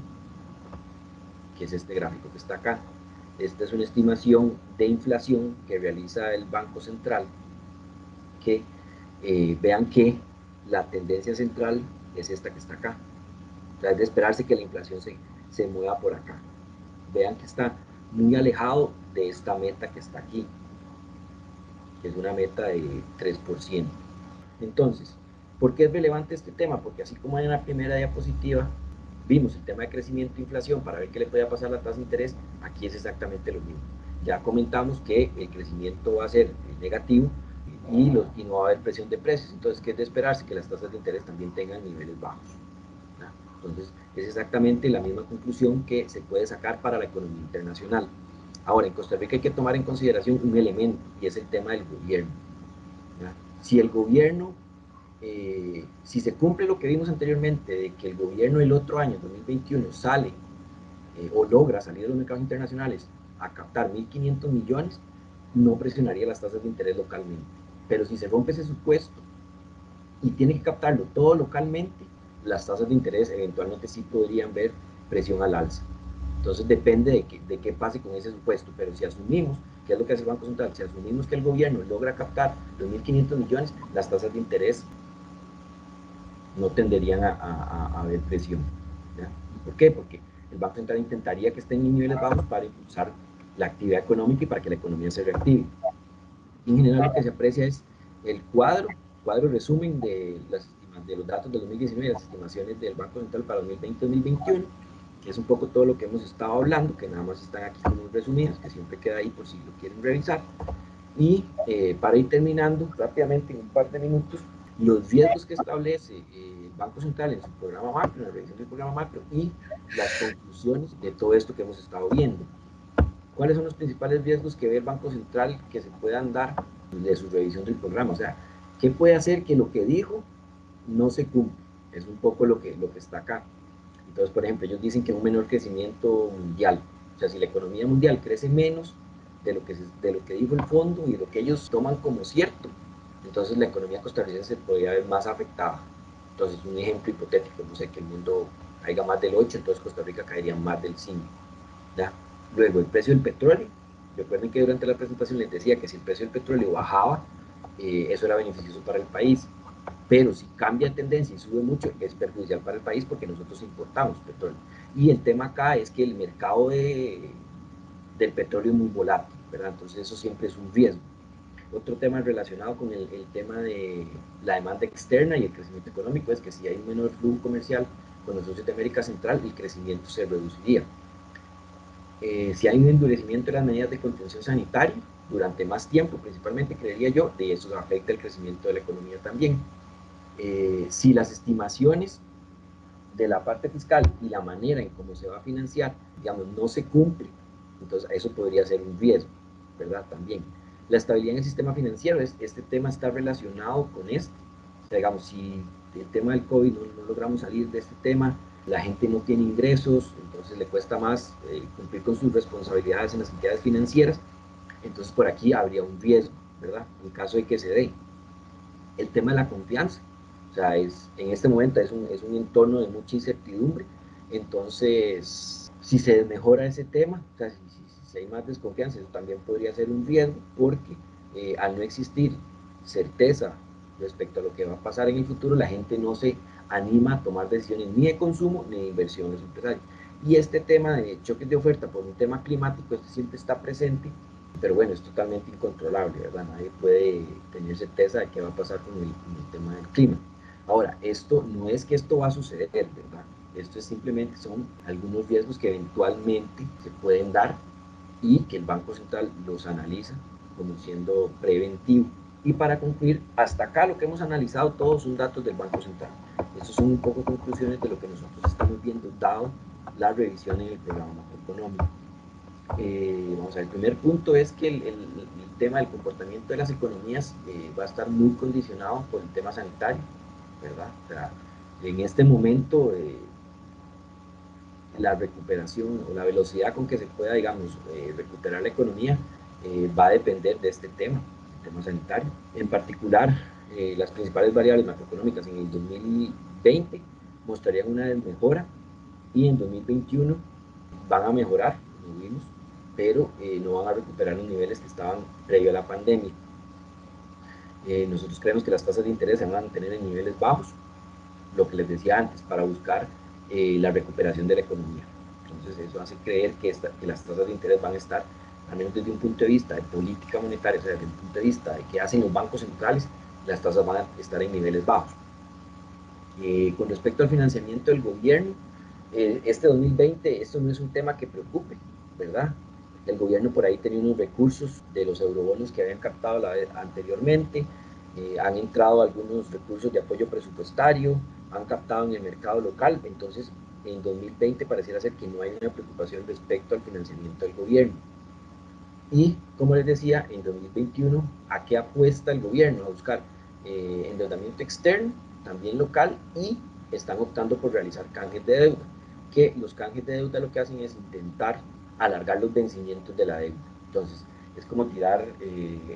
S2: que es este gráfico que está acá. Esta es una estimación de inflación que realiza el Banco Central, que vean que la tendencia central es esta que está acá. O sea, es de esperarse que la inflación se mueva por acá. Vean que está muy alejado de esta meta que está aquí, que es una meta de 3%. Entonces, ¿por qué es relevante este tema? Porque así como en la primera diapositiva vimos el tema de crecimiento e inflación para ver qué le puede pasar a la tasa de interés, aquí es exactamente lo mismo. Ya comentamos que el crecimiento va a ser negativo y no va a haber presión de precios. Entonces, ¿qué es de esperarse? Que las tasas de interés también tengan niveles bajos, ¿no? Entonces, es exactamente la misma conclusión que se puede sacar para la economía internacional. Ahora, en Costa Rica hay que tomar en consideración un elemento, y es el tema del gobierno, ¿no? Si el gobierno, si se cumple lo que vimos anteriormente, de que el gobierno el otro año, 2021, sale o logra salir de los mercados internacionales a captar 1.500 millones, no presionaría las tasas de interés localmente. Pero si se rompe ese supuesto y tiene que captarlo todo localmente, las tasas de interés eventualmente sí podrían ver presión al alza. Entonces depende de qué pase con ese supuesto, pero si asumimos, que es lo que hace el Banco Central, si asumimos que el gobierno logra captar los 1.500 millones, las tasas de interés no tenderían a haber presión, ¿ya? ¿Por qué? Porque el Banco Central intentaría que estén en niveles bajos para impulsar la actividad económica y para que la economía se reactive. En general lo que se aprecia es el cuadro resumen de los datos del 2019 y las estimaciones del Banco Central para 2020-2021, que es un poco todo lo que hemos estado hablando, que nada más están aquí como resumidas, que siempre queda ahí por si lo quieren revisar. Y para ir terminando rápidamente en un par de minutos, los riesgos que establece el Banco Central en su programa macro, en la revisión del programa macro, y las conclusiones de todo esto que hemos estado viendo. ¿Cuáles son los principales riesgos que ve el Banco Central que se puedan dar de su revisión del programa? O sea, ¿qué puede hacer que lo que dijo no se cumpla? Es un poco lo que está acá. Entonces, por ejemplo, ellos dicen que un menor crecimiento mundial. O sea, si la economía mundial crece menos de lo que dijo el fondo y de lo que ellos toman como cierto, entonces la economía costarricense podría ver más afectada. Entonces, un ejemplo hipotético, no sé, que el mundo caiga más del 8, entonces Costa Rica caería más del 5. ¿Ya? Luego, el precio del petróleo. Recuerden que durante la presentación les decía que si el precio del petróleo bajaba, eso era beneficioso para el país. pero si cambia de tendencia y sube mucho, es perjudicial para el país porque nosotros importamos petróleo. Y el tema acá es que el mercado del petróleo es muy volátil, ¿verdad? Entonces eso siempre es un riesgo. Otro tema relacionado con el tema de la demanda externa y el crecimiento económico es que si hay un menor flujo comercial con los socios de América Central, el crecimiento se reduciría. Si hay un endurecimiento de las medidas de contención sanitaria durante más tiempo, principalmente, creería yo, de eso afecta el crecimiento de la economía también. Si las estimaciones de la parte fiscal y la manera en cómo se va a financiar, digamos, no se cumple, entonces eso podría ser un riesgo, ¿verdad? También. La estabilidad en el sistema financiero, este tema está relacionado con esto. O sea, digamos, si el tema del COVID no logramos salir de este tema, la gente no tiene ingresos, entonces le cuesta más cumplir con sus responsabilidades en las entidades financieras, entonces por aquí habría un riesgo, ¿verdad? En caso de que se dé. El tema de la confianza, o sea, en este momento es un entorno de mucha incertidumbre, entonces si se mejora ese tema, o sea, si hay más desconfianza, eso también podría ser un riesgo, porque al no existir certeza respecto a lo que va a pasar en el futuro, la gente no se anima a tomar decisiones ni de consumo ni de inversiones empresariales. Y este tema de choques de oferta por un tema climático, este siempre está presente, pero bueno, es totalmente incontrolable, ¿verdad? Nadie puede tener certeza de qué va a pasar con el tema del clima. Ahora, esto no es que esto va a suceder, ¿verdad? Esto es simplemente son algunos riesgos que eventualmente se pueden dar y que el Banco Central los analiza como siendo preventivo. Y para concluir, hasta acá lo que hemos analizado todos son datos del Banco Central. Estas son un poco conclusiones de lo que nosotros estamos viendo, dado la revisión en el programa macroeconómico. Vamos a ver, el primer punto es que el tema del comportamiento de las economías va a estar muy condicionado por el tema sanitario, ¿verdad? O sea, en este momento la recuperación o la velocidad con que se pueda, digamos, recuperar la economía va a depender de este tema, el tema sanitario. En particular, las principales variables macroeconómicas en el 2020 mostrarían una desmejora y en 2021 van a mejorar, lo vimos, pero no van a recuperar los niveles que estaban previo a la pandemia. Nosotros creemos que las tasas de interés se van a mantener en niveles bajos, lo que les decía antes, para buscar la recuperación de la economía. Entonces eso hace creer que las tasas de interés van a estar, al menos desde un punto de vista de política monetaria, o sea, desde un punto de vista de qué hacen los bancos centrales, las tasas van a estar en niveles bajos. Con respecto al financiamiento del gobierno, este 2020 esto no es un tema que preocupe, ¿verdad? El gobierno por ahí tenía unos recursos de los eurobonos que habían captado anteriormente, han entrado algunos recursos de apoyo presupuestario, han captado en el mercado local, entonces en 2020 pareciera ser que no hay una preocupación respecto al financiamiento del gobierno. Y, como les decía, en 2021, ¿a qué apuesta el gobierno? A buscar endeudamiento externo, también local, y están optando por realizar canjes de deuda, que los canjes de deuda lo que hacen es intentar alargar los vencimientos de la deuda. Entonces, es como tirar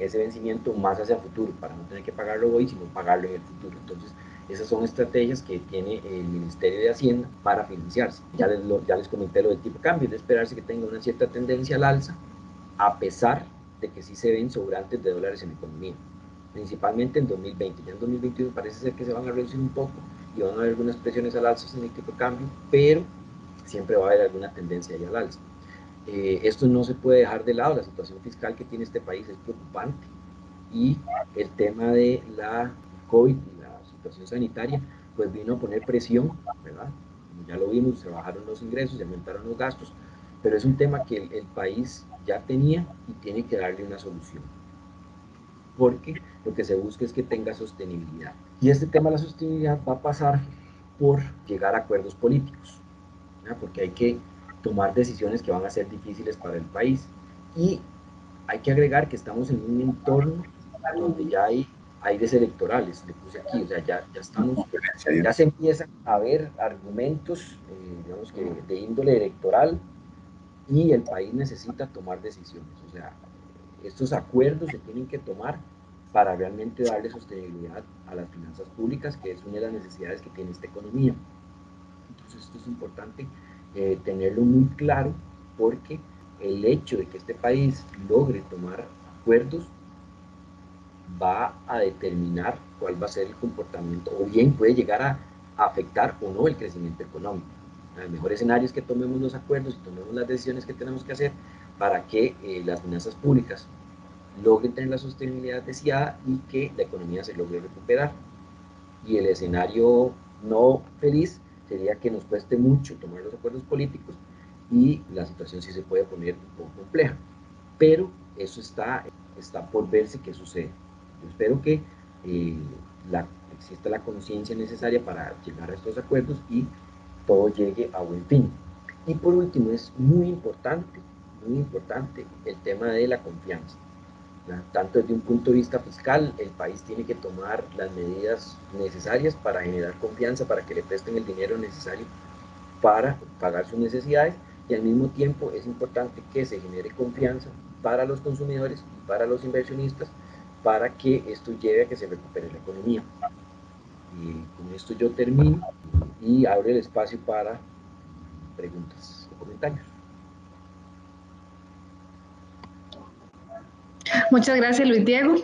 S2: ese vencimiento más hacia el futuro, para no tener que pagarlo hoy, sino pagarlo en el futuro. Entonces, esas son estrategias que tiene el Ministerio de Hacienda para financiarse. Ya les comenté lo del tipo de cambio, de esperarse que tenga una cierta tendencia al alza, a pesar de que sí se ven sobrantes de dólares en la economía, principalmente en 2020. Ya en 2021 parece ser que se van a reducir un poco y van a haber algunas presiones al alza en el tipo de cambio, pero siempre va a haber alguna tendencia ahí al alza. Esto no se puede dejar de lado, la situación fiscal que tiene este país es preocupante y el tema de la COVID y la situación sanitaria pues vino a poner presión, ¿verdad? Como ya lo vimos, se bajaron los ingresos, se aumentaron los gastos, pero es un tema que el país ya tenía y tiene que darle una solución, porque lo que se busca es que tenga sostenibilidad. Y este tema de la sostenibilidad va a pasar por llegar a acuerdos políticos, ¿verdad? Porque hay que tomar decisiones que van a ser difíciles para el país. Y hay que agregar que estamos en un entorno donde ya hay aires electorales, le puse aquí, o sea, ya estamos, ya se empiezan a ver argumentos, digamos que de índole electoral, y el país necesita tomar decisiones. O sea, estos acuerdos se tienen que tomar para realmente darle sostenibilidad a las finanzas públicas, que es una de las necesidades que tiene esta economía. Entonces esto es importante tenerlo muy claro, porque el hecho de que este país logre tomar acuerdos va a determinar cuál va a ser el comportamiento, o bien puede llegar a afectar o no el crecimiento económico. El mejor escenario es que tomemos los acuerdos y tomemos las decisiones que tenemos que hacer para que las finanzas públicas logren tener la sostenibilidad deseada y que la economía se logre recuperar. Y el escenario no feliz sería que nos cueste mucho tomar los acuerdos políticos y la situación sí se puede poner un poco compleja. Pero eso está por verse qué sucede. Yo espero que eh, exista la conciencia necesaria para llegar a estos acuerdos y todo llegue a buen fin. Y por último, es muy importante el tema de la confianza. Tanto desde un punto de vista fiscal, el país tiene que tomar las medidas necesarias para generar confianza, para que le presten el dinero necesario para pagar sus necesidades, y al mismo tiempo es importante que se genere confianza para los consumidores y para los inversionistas para que esto lleve a que se recupere la economía. Y con esto yo termino y abro el espacio para preguntas o comentarios.
S1: Muchas gracias, Luis Diego.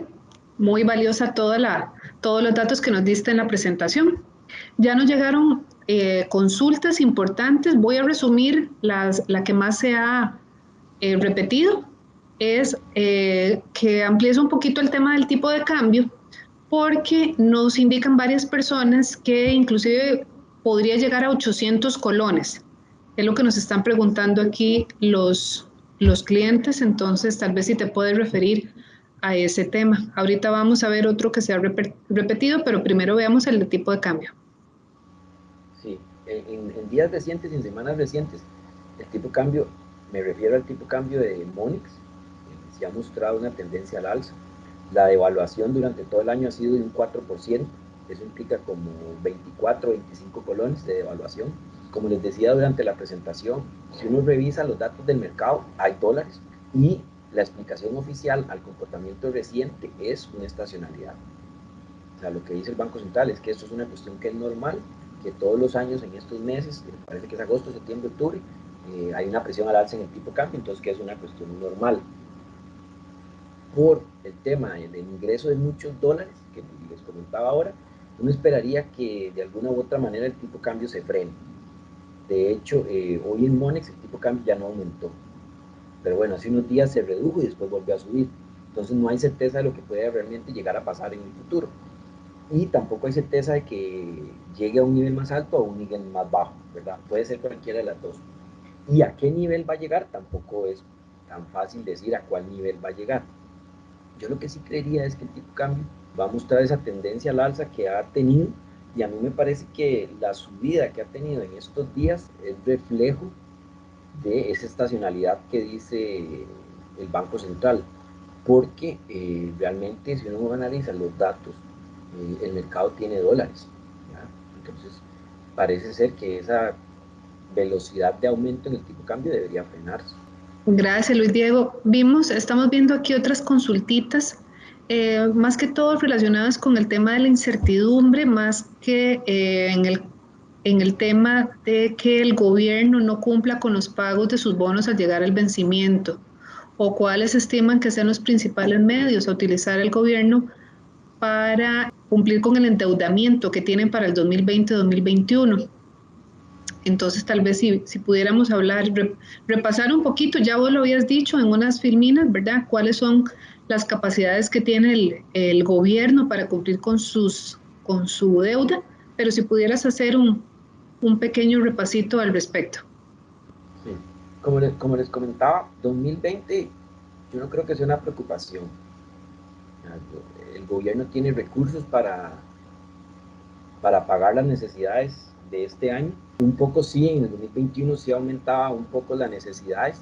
S1: Muy valiosa todos los datos que nos diste en la presentación. Ya nos llegaron consultas importantes. Voy a resumir la que más se ha repetido. Es que amplíes un poquito el tema del tipo de cambio, porque nos indican varias personas que inclusive podría llegar a 800 colones. Es lo que nos están preguntando aquí los clientes, entonces tal vez si te puedes referir a ese tema. Ahorita vamos a ver otro que se ha repetido, pero primero veamos el tipo de cambio.
S2: Sí, en días recientes, en semanas recientes, el tipo de cambio, me refiero al tipo de cambio de Monex, se ha mostrado una tendencia al alza. La devaluación durante todo el año ha sido de un 4%, eso implica como 24 o 25 colones de devaluación. Como les decía durante la presentación, si uno revisa los datos del mercado, hay dólares, y la explicación oficial al comportamiento reciente es una estacionalidad. O sea, lo que dice el Banco Central es que esto es una cuestión que es normal, que todos los años en estos meses, parece que es agosto, septiembre, octubre, hay una presión al alza en el tipo de cambio, entonces que es una cuestión normal. Por el tema del ingreso de muchos dólares, que les comentaba ahora, uno esperaría que de alguna u otra manera el tipo de cambio se frene. De hecho, hoy en Monex el tipo de cambio ya no aumentó, pero bueno, hace unos días se redujo y después volvió a subir. Entonces no hay certeza de lo que puede realmente llegar a pasar en el futuro. Y tampoco hay certeza de que llegue a un nivel más alto o a un nivel más bajo, ¿verdad? Puede ser cualquiera de las dos. Y a qué nivel va a llegar tampoco es tan fácil decir a cuál nivel va a llegar. Yo lo que sí creería es que el tipo de cambio va a mostrar esa tendencia al alza que ha tenido, y a mí me parece que la subida que ha tenido en estos días es reflejo de esa estacionalidad que dice el Banco Central, porque realmente si uno analiza los datos, el mercado tiene dólares, ¿ya? Entonces parece ser que esa velocidad de aumento en el tipo de cambio debería frenarse.
S1: Gracias, Luis Diego. Estamos viendo aquí otras consultitas, más que todo relacionadas con el tema de la incertidumbre, más que en el tema de que el gobierno no cumpla con los pagos de sus bonos al llegar al vencimiento, o cuáles estiman que sean los principales medios a utilizar el gobierno para cumplir con el endeudamiento que tienen para el 2020-2021. Entonces, tal vez si pudiéramos hablar, repasar un poquito, ya vos lo habías dicho en unas filminas, ¿verdad? ¿Cuáles son las capacidades que tiene el gobierno para cumplir con su deuda? Pero si pudieras hacer un pequeño repasito al respecto.
S2: Sí. Como les comentaba, 2020 yo no creo que sea una preocupación. El gobierno tiene recursos para pagar las necesidades de este año. Un poco sí, en el 2021 sí aumentaba un poco las necesidades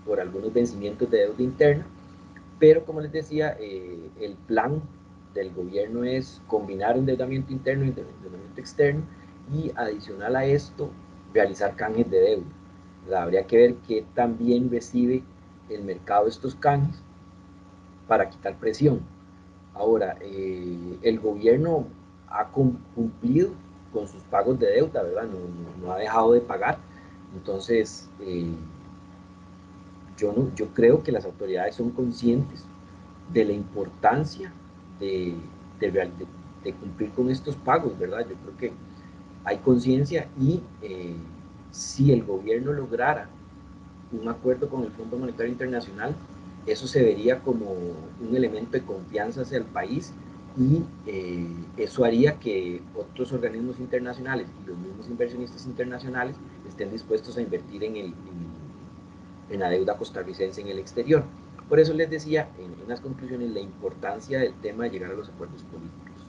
S2: por algunos vencimientos de deuda interna, pero como les decía, el plan del gobierno es combinar endeudamiento interno y endeudamiento externo, y adicional a esto, realizar canjes de deuda. Habría que ver qué también recibe el mercado estos canjes para quitar presión. Ahora, el gobierno ha cumplido con sus pagos de deuda, ¿verdad? No ha dejado de pagar. Entonces, yo creo que las autoridades son conscientes de la importancia de, de cumplir con estos pagos, ¿verdad? Yo creo que hay conciencia y si el gobierno lograra un acuerdo con el Fondo Monetario Internacional, eso se vería como un elemento de confianza hacia el país y eso haría que otros organismos internacionales y los mismos inversionistas internacionales estén dispuestos a invertir en la deuda costarricense en el exterior. Por eso les decía en las conclusiones la importancia del tema de llegar a los acuerdos políticos.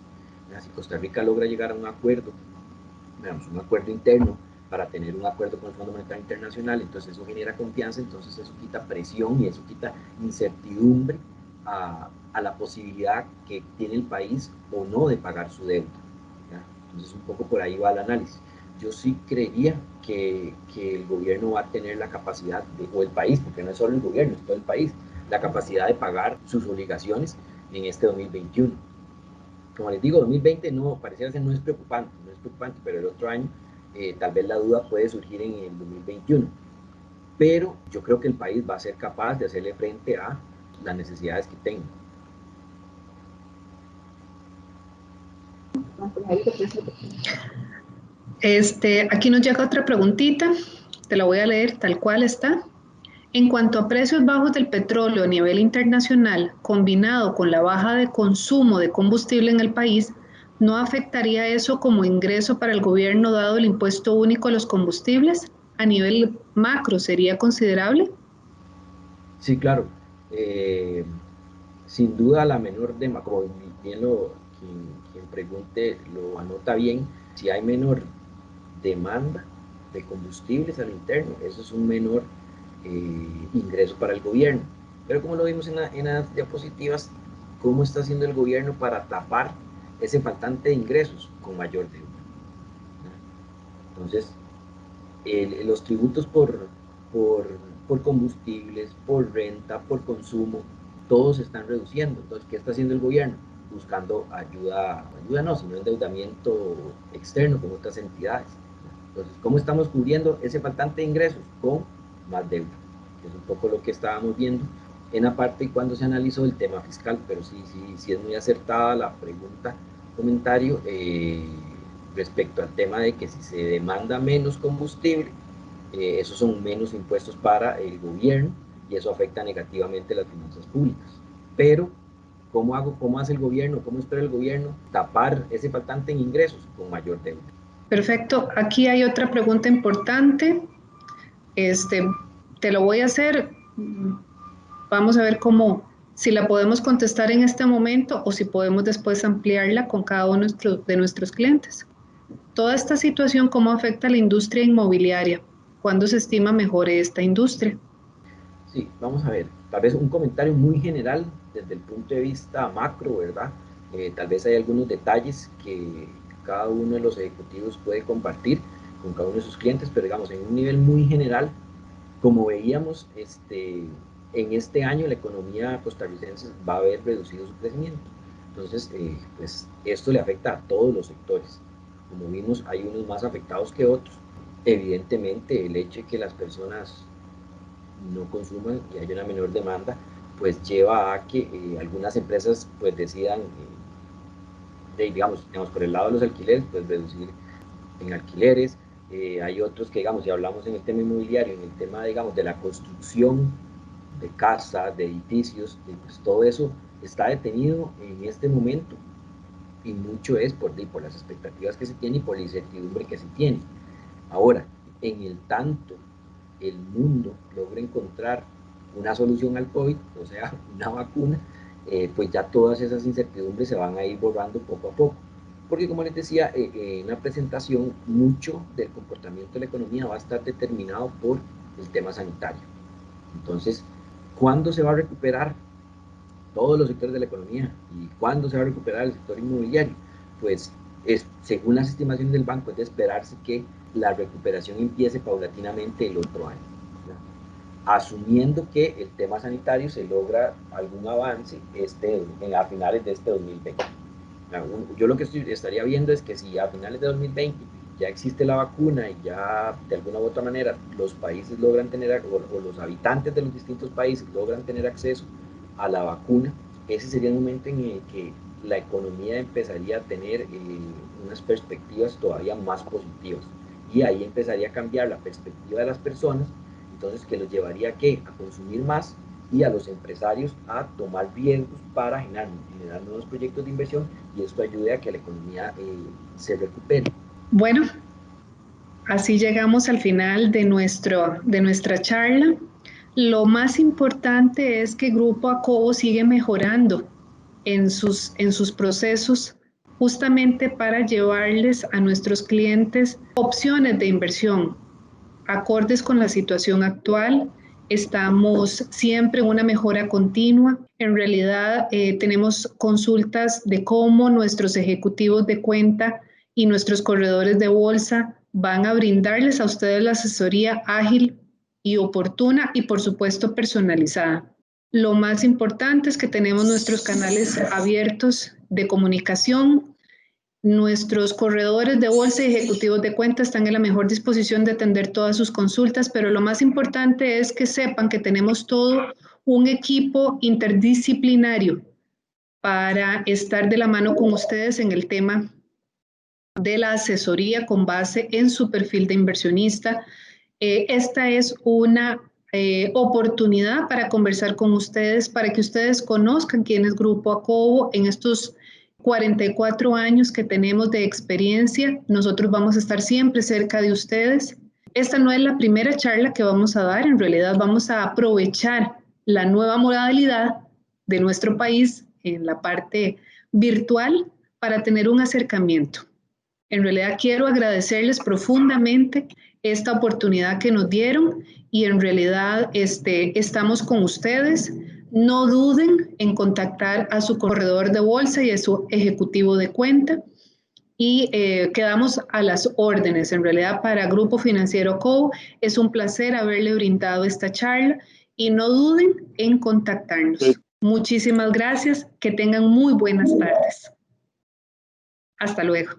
S2: Si Costa Rica logra llegar a un acuerdo, digamos, un acuerdo interno para tener un acuerdo con el Fondo Monetario Internacional, entonces eso genera confianza, entonces eso quita presión y eso quita incertidumbre a la posibilidad que tiene el país o no de pagar su deuda. ¿Ya? Entonces un poco por ahí va el análisis. Yo sí creería que el gobierno va a tener la capacidad, o el país, porque no es solo el gobierno, es todo el país, la capacidad de pagar sus obligaciones en este 2021. Como les digo, 2020 no, pareciera ser no es preocupante, pero el otro año tal vez la duda puede surgir en el 2021. Pero yo creo que el país va a ser capaz de hacerle frente a las necesidades que tenga.
S1: Aquí nos llega otra preguntita, te la voy a leer tal cual está. En cuanto a precios bajos del petróleo a nivel internacional, combinado con la baja de consumo de combustible en el país, ¿no afectaría eso como ingreso para el gobierno dado el impuesto único a los combustibles? ¿A nivel macro sería considerable?
S2: Sí, claro. Eh, Sin duda la menor demanda, como bien quien pregunte lo anota bien, si hay menor demanda de combustibles al interno, eso es un menor ingreso para el gobierno. Pero como lo vimos en las diapositivas, ¿cómo está haciendo el gobierno para tapar ese faltante de ingresos con mayor deuda? Entonces, los tributos por, por combustibles, por renta, por consumo, todos se están reduciendo. Entonces, ¿qué está haciendo el gobierno? Buscando ayuda no, sino endeudamiento externo con otras entidades. Entonces, ¿cómo estamos cubriendo ese faltante de ingresos? Con más deuda, que es un poco lo que estábamos viendo en la parte y cuando se analizó el tema fiscal, pero sí es muy acertada la pregunta, comentario respecto al tema de que si se demanda menos combustible, esos son menos impuestos para el gobierno y eso afecta negativamente las finanzas públicas. Pero, ¿cómo hace el gobierno? ¿Cómo espera el gobierno tapar ese faltante en ingresos? Con mayor deuda.
S1: Perfecto. Aquí hay otra pregunta importante. Este, te lo voy a hacer. Vamos a ver si la podemos contestar en este momento o si podemos después ampliarla con cada uno de nuestros clientes. Toda esta situación, ¿cómo afecta a la industria inmobiliaria? ¿Cuándo se estima mejore esta industria?
S2: Sí, vamos a ver, tal vez un comentario muy general desde el punto de vista macro, ¿verdad? Tal vez hay algunos detalles que cada uno de los ejecutivos puede compartir con cada uno de sus clientes, pero digamos, en un nivel muy general, como veíamos, en este año la economía costarricense va a haber reducido su crecimiento. Entonces, pues esto le afecta a todos los sectores. Como vimos, hay unos más afectados que otros. Evidentemente, el hecho de que las personas no consuman y hay una menor demanda, pues lleva a que algunas empresas pues decidan, digamos, por el lado de los alquileres, pues reducir en alquileres. Hay otros que, digamos, si hablamos en el tema inmobiliario, en el tema, digamos, de la construcción de casas, de edificios, pues todo eso está detenido en este momento y mucho es por las expectativas que se tiene y por la incertidumbre que se tiene. Ahora, en el tanto el mundo logra encontrar una solución al COVID, o sea, una vacuna, pues ya todas esas incertidumbres se van a ir borrando poco a poco. Porque como les decía en la presentación, mucho del comportamiento de la economía va a estar determinado por el tema sanitario. Entonces, ¿cuándo se va a recuperar todos los sectores de la economía y cuándo se va a recuperar el sector inmobiliario? Pues según las estimaciones del banco es de esperarse que la recuperación empiece paulatinamente el otro año, ¿no? Asumiendo que el tema sanitario se logra algún avance a finales de este 2020. Yo lo que estaría viendo es que si a finales de 2020 ya existe la vacuna y ya de alguna u otra manera los países logran tener, o los habitantes de los distintos países logran tener acceso a la vacuna, ese sería el momento en el que la economía empezaría a tener unas perspectivas todavía más positivas. Y ahí empezaría a cambiar la perspectiva de las personas, entonces que los llevaría a consumir más, y a los empresarios a tomar riesgos para generar nuevos proyectos de inversión, y esto ayude a que la economía se recupere.
S1: Bueno, así llegamos al final de nuestra charla. Lo más importante es que Grupo Acobo sigue mejorando en sus procesos, justamente para llevarles a nuestros clientes opciones de inversión acordes con la situación actual. Estamos siempre en una mejora continua. En realidad tenemos consultas de cómo nuestros ejecutivos de cuenta y nuestros corredores de bolsa van a brindarles a ustedes la asesoría ágil y oportuna y por supuesto personalizada. Lo más importante es que tenemos nuestros canales abiertos de comunicación. Nuestros corredores de bolsa y ejecutivos de cuenta están en la mejor disposición de atender todas sus consultas, pero lo más importante es que sepan que tenemos todo un equipo interdisciplinario para estar de la mano con ustedes en el tema de la asesoría con base en su perfil de inversionista. Esta es una oportunidad para conversar con ustedes, para que ustedes conozcan quién es Grupo Acobo en estos 44 años que tenemos de experiencia. Nosotros vamos a estar siempre cerca de ustedes. Esta no es la primera charla que vamos a dar, en realidad vamos a aprovechar la nueva modalidad de nuestro país en la parte virtual para tener un acercamiento. En realidad quiero agradecerles profundamente esta oportunidad que nos dieron y en realidad estamos con ustedes. No duden en contactar a su corredor de bolsa y a su ejecutivo de cuenta y quedamos a las órdenes. En realidad para Grupo Financiero Co. es un placer haberle brindado esta charla y no duden en contactarnos. Sí. Muchísimas gracias, que tengan muy buenas tardes. Hasta luego.